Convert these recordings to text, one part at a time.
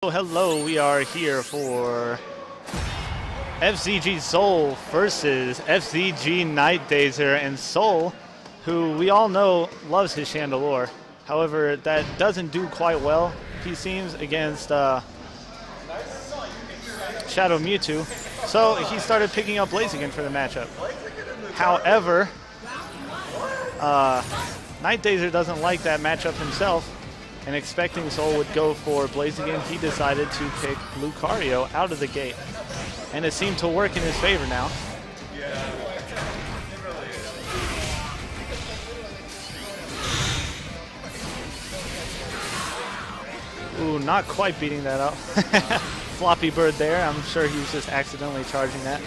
Hello, we are here for FZG Soul versus FZG Nightdazer, and Soul, who we all know loves his Chandelure. However, that doesn't do quite well, he seems, against Shadow Mewtwo. So he started picking up Blaziken for the matchup. However, Nightdazer doesn't like that matchup himself, and expecting Soul would go for Blaziken, he decided to pick Lucario out of the gate. And it seemed to work in his favor now. Ooh, not quite beating that up. Floppy bird there. I'm sure he was just accidentally charging that.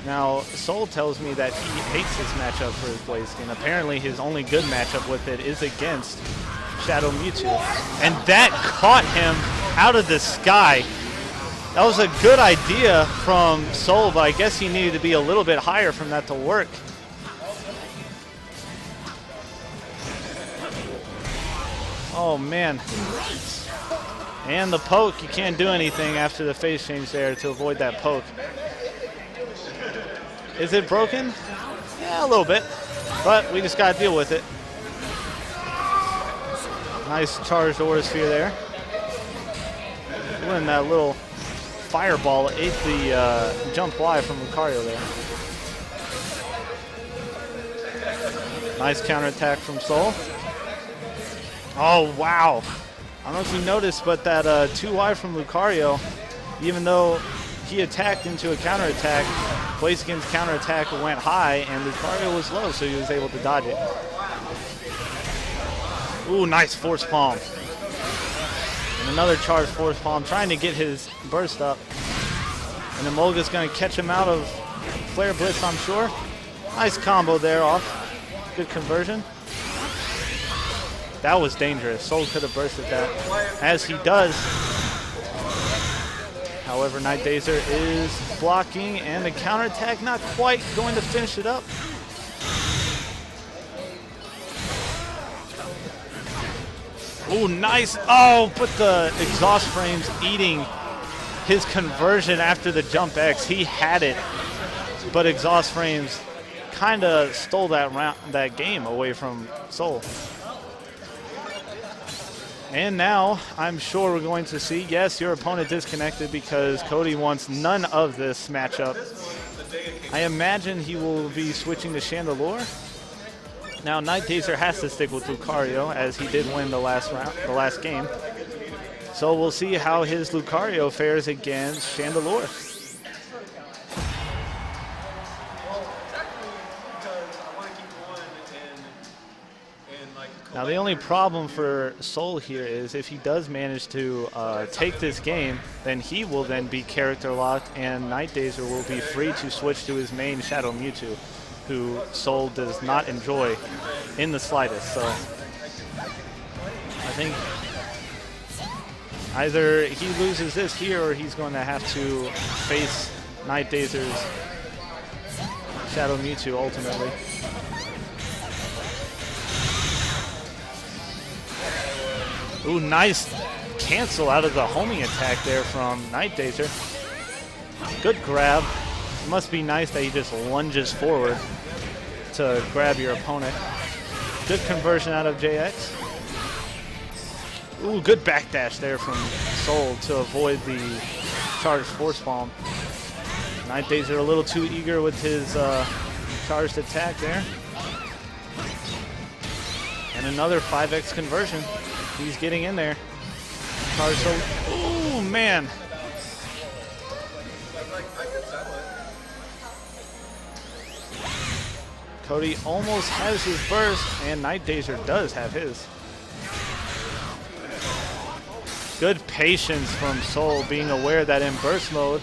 Now, Soul tells me that he hates this matchup for his Blaziken. Apparently, his only good matchup with it is against Shadow Mewtwo. And that caught him out of the sky. That was a good idea from Soul, but I guess he needed to be a little bit higher from that to work. Oh, man. And the poke, you can't do anything after the phase change there to avoid that poke. Is it broken? Yeah, a little bit, but we just got to deal with it. Nice charged Aura Sphere there. When that little fireball ate the jump fly from Lucario there. Nice counterattack from Soul. Oh, wow. I don't know if you noticed, but that 2Y from Lucario, even though he attacked into a counterattack, Blaziken's counterattack went high, and Lucario was low, so he was able to dodge it. Ooh, nice force palm. And another charged force palm, trying to get his burst up. And then Molga's going to catch him out of Flare Blitz, I'm sure. Nice combo there off. Good conversion. That was dangerous. Soul could have bursted that, as he does. However, Nightdazer is blocking, and the counterattack not quite going to finish it up. Ooh, nice. Oh, but the exhaust frames eating his conversion after the jump X. He had it, but exhaust frames kind of stole that game away from Soul. And now, I'm sure we're going to see, yes, your opponent disconnected because Cody wants none of this matchup. I imagine he will be switching to Chandelure. Now, Nightdazer has to stick with Lucario, as he did win the last game. So we'll see how his Lucario fares against Chandelure. Now, the only problem for Soul here is if he does manage to take this game, then he will then be character locked, and Nightdazer will be free to switch to his main Shadow Mewtwo, who Soul does not enjoy in the slightest. So I think either he loses this here, or he's going to have to face Nightdazer's Shadow Mewtwo ultimately. Ooh, nice cancel out of the homing attack there from Nightdazer. Good grab. It must be nice that he just lunges forward to grab your opponent. Good conversion out of JX. Ooh, good backdash there from Soul to avoid the charged force palm. Nightdazer a little too eager with his charged attack there. And another 5x conversion. He's getting in there. Ooh, man. Cody almost has his burst, and Nightdazer does have his. Good patience from Soul, being aware that in burst mode,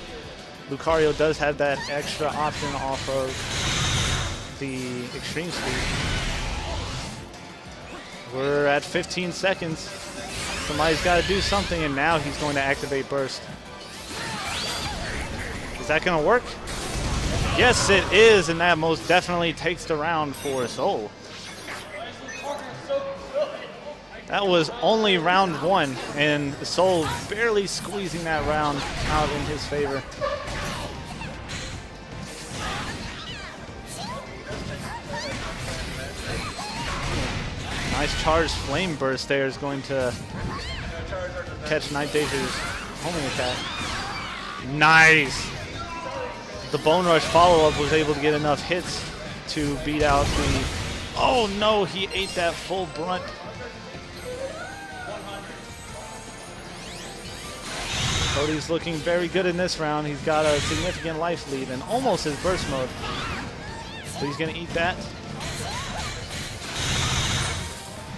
Lucario does have that extra option off of the extreme speed. We're at 15 seconds. Somebody's got to do something, and now he's going to activate burst. Is that going to work? Yes, it is, and that most definitely takes the round for Soul. That was only round 1, and Soul barely squeezing that round out in his favor. Nice charged flame burst there is going to catch Nightdazer's homing attack. Nice! The Bone Rush follow-up was able to get enough hits to beat out the... Oh no, he ate that full brunt. Cody's looking very good in this round. He's got a significant life lead and almost his burst mode. So he's going to eat that.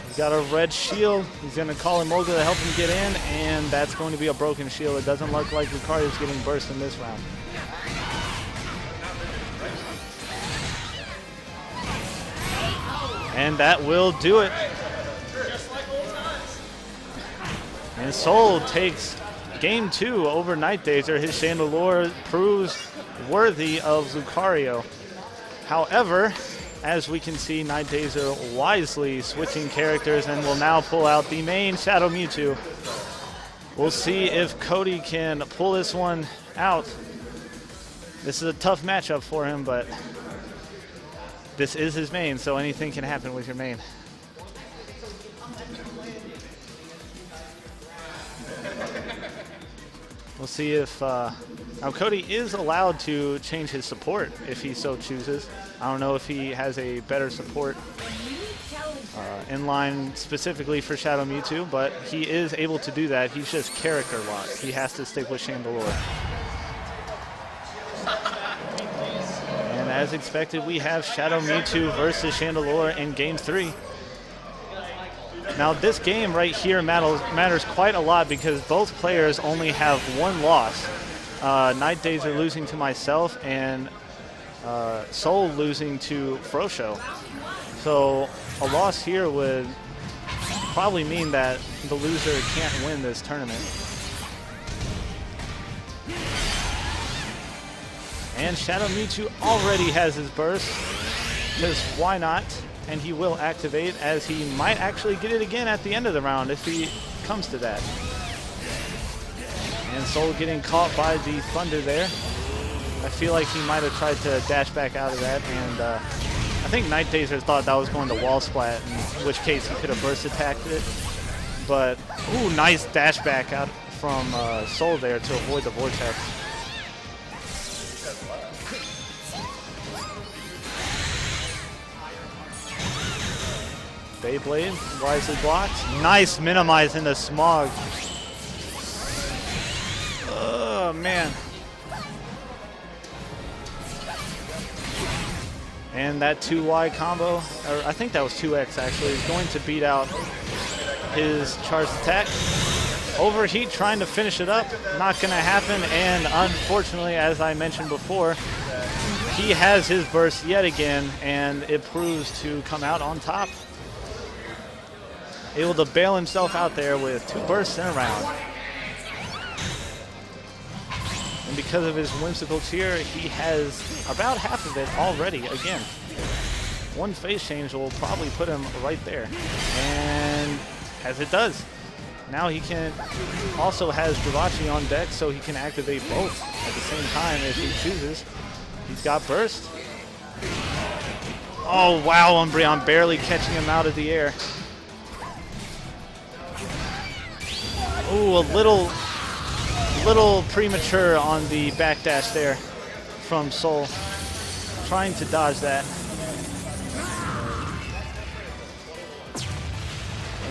He's got a red shield. He's going to call in Moga to help him get in, and that's going to be a broken shield. It doesn't look like Lucario's getting burst in this round. And that will do it. And Soul takes Game 2 over Nightdazer. His Chandelure proves worthy of Lucario. However, as we can see, Nightdazer wisely switching characters and will now pull out the main Shadow Mewtwo. We'll see if Cody can pull this one out. This is a tough matchup for him, but this is his main, so anything can happen with your main. We'll see if... now, Cody is allowed to change his support if he so chooses. I don't know if he has a better support in line specifically for Shadow Mewtwo, but he is able to do that. He's just character locked. He has to stick with Chandelure. And as expected, we have Shadow Mewtwo versus Chandelure in Game 3. Now, this game right here matters quite a lot because both players only have one loss. Nightdazer losing to myself and Soul losing to Frosho. So a loss here would probably mean that the loser can't win this tournament. And Shadow Mewtwo already has his burst, because why not? And he will activate, as he might actually get it again at the end of the round if he comes to that. And Soul getting caught by the Thunder there. I feel like he might have tried to dash back out of that, and I think Nightdazer thought that was going to wall splat, in which case he could have burst attacked it. But, ooh, nice dash back out from Soul there to avoid the vortex. Beyblade, wisely blocked. Nice minimize into Smog. Oh, man. And that 2Y combo, or I think that was 2X actually, is going to beat out his charged attack. Overheat trying to finish it up, not going to happen, and unfortunately, as I mentioned before, he has his burst yet again, and it proves to come out on top. Able to bail himself out there with 2 bursts in a round. And because of his whimsical cheer, he has about half of it already again. One phase change will probably put him right there. And as it does, now he can also has Jirachi on deck, so he can activate both at the same time if he chooses. He's got burst. Oh wow, Umbreon barely catching him out of the air. Ooh, a little premature on the backdash there from Soul. Trying to dodge that.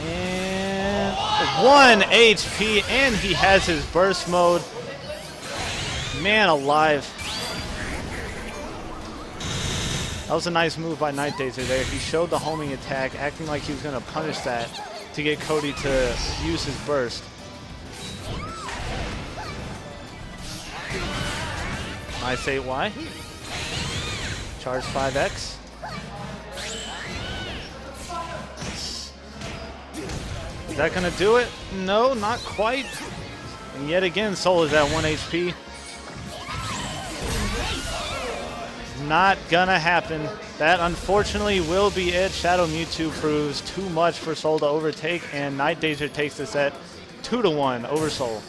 And 1 HP, and he has his burst mode. Man alive. That was a nice move by Nightdazer there. He showed the homing attack, acting like he was going to punish that to get Cody to use his burst. Nice 8Y. Charge 5X. Is that going to do it? No, not quite. And yet again, Soul is at 1 HP. not gonna happen. That unfortunately will be it. Shadow Mewtwo proves too much for Soul to overtake, and Nightdazer takes the set 2-1 over Soul.